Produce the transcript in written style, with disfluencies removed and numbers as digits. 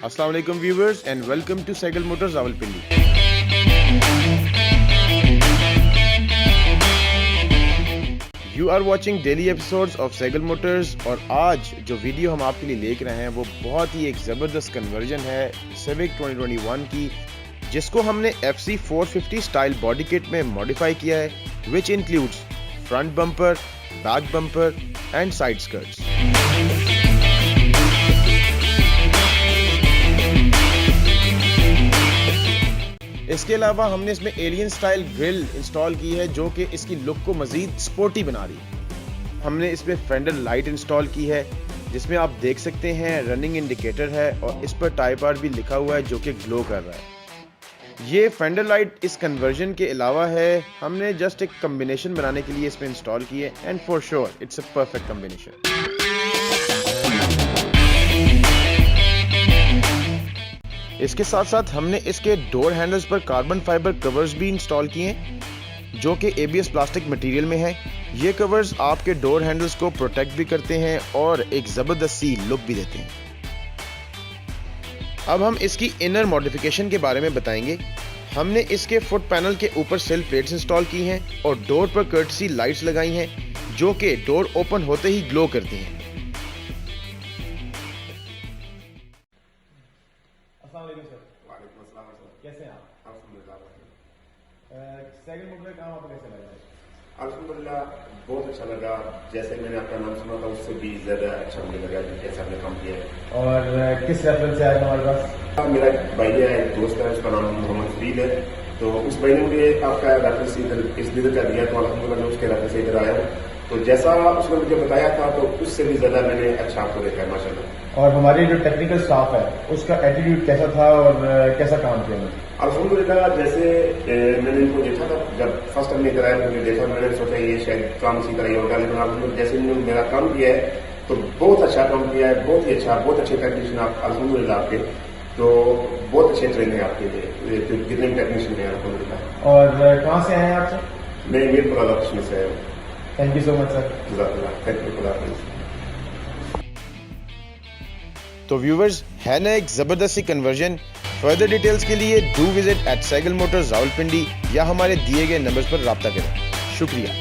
Assalamu alaikum viewers and welcome to Sagal Motors Rawalpindi. You are watching daily episodes of Sagal Motors और आज जो video हम आपके लिए लेकर रहे हैं वो बहुत ही एक ज़बरदस्त कन्वर्जन है Civic 2021 की, जिसको हमने FC 450 स्टाइल बॉडी किट में मॉडिफाई किया है, which includes front bumper, back bumper and side skirts. इसके अलावा हमने इसमें एलियन स्टाइल ग्रिल इंस्टॉल की है जो कि इसकी लुक को मज़ीद स्पोर्टी बना रही है। हमने इसमें फेंडर लाइट इंस्टॉल की है जिसमें आप देख सकते हैं रनिंग इंडिकेटर है और इस पर टाइप आर भी लिखा हुआ है जो कि ग्लो कर रहा है। ये फेंडर लाइट इस कन्वर्जन के अलावा है, हमने जस्ट एक कम्बिनेशन बनाने के लिए इसमें इंस्टॉल की है and for sure it's a perfect combination. इसके साथ साथ हमने इसके डोर हैंडल्स पर कार्बन फाइबर कवर्स भी इंस्टॉल किए हैं जो कि ABS प्लास्टिक मटेरियल में है। ये कवर्स आपके डोर हैंडल्स को प्रोटेक्ट भी करते हैं और एक ज़बरदस्त सी लुक भी देते हैं। अब हम इसकी इनर मॉडिफिकेशन के बारे में बताएंगे। हमने इसके फुट पैनल के ऊपर सिल प्लेट्स इंस्टॉल की हैं और डोर पर कर्टसी लाइट्स लगाई हैं जो कि डोर ओपन होते ही ग्लो करती हैं। वालेकुम अस्सलाम सर। कैसे हैं आप? अल्हम्दुलिल्लाह सेकंड मोटर का काम आपको कैसा लगा? अल्हम्दुलिल्लाह बहुत अच्छा लगा। जैसे मैंने आपका नाम सुना था उससे भी ज्यादा अच्छा मुझे लगा जैसे आपने काम किया है। और किस रेफरेंस से आया था हमारे पास? मेरा भैया है, दोस्त है, उसका नाम मोहम्मद फरीद है। तो उस भाई ने मुझे आपका रेफरेंस इधर का दिया तो अल्हम्दुलिल्लाह मैं उसके रेफरेंस से इधर आया हूँ। तो जैसा उसने मुझे बताया था तो उससे भी ज्यादा मैंने अच्छा आपको देखा है माशाल्लाह। और हमारे जो टेक्निकल स्टाफ है उसका एटीट्यूड कैसा था और कैसा काम किया उन्होंने? अल्हम्दुलिल्लाह जैसे मैंने इनको देखा था जब फर्स्ट टाइम लेकर आया मुझे देखा, मैंने सोचा ये शायद काम इसी तरह ही होगा, लेकिन अल्हम्दुलिल्लाह जैसे इन्होंने मेरा काम किया है तो बहुत अच्छा काम किया है, बहुत ही अच्छा, बहुत अच्छे टेक्नीशियन आप अल्हम्दुलिल्लाह आपके, तो बहुत अच्छे ट्रेनिंग है आपके लिए जितने भी टेक्नीशियन है अल्हम्दुलिल्लाह। और कहाँ से आए हैं आप सर? मैं मीरपुर ऑप्शन से आया हूँ। Thank you so much sir. जज़ाकल्लाह, थैंक यू खुदा हाफिज़। तो व्यूवर्स है ना एक ज़बरदस्त सी कन्वर्जन। फर्दर डिटेल्स के लिए do visit at Saigal motors Rawalpindi या हमारे दिए गए नंबर्स पर रब्ता करें। शुक्रिया।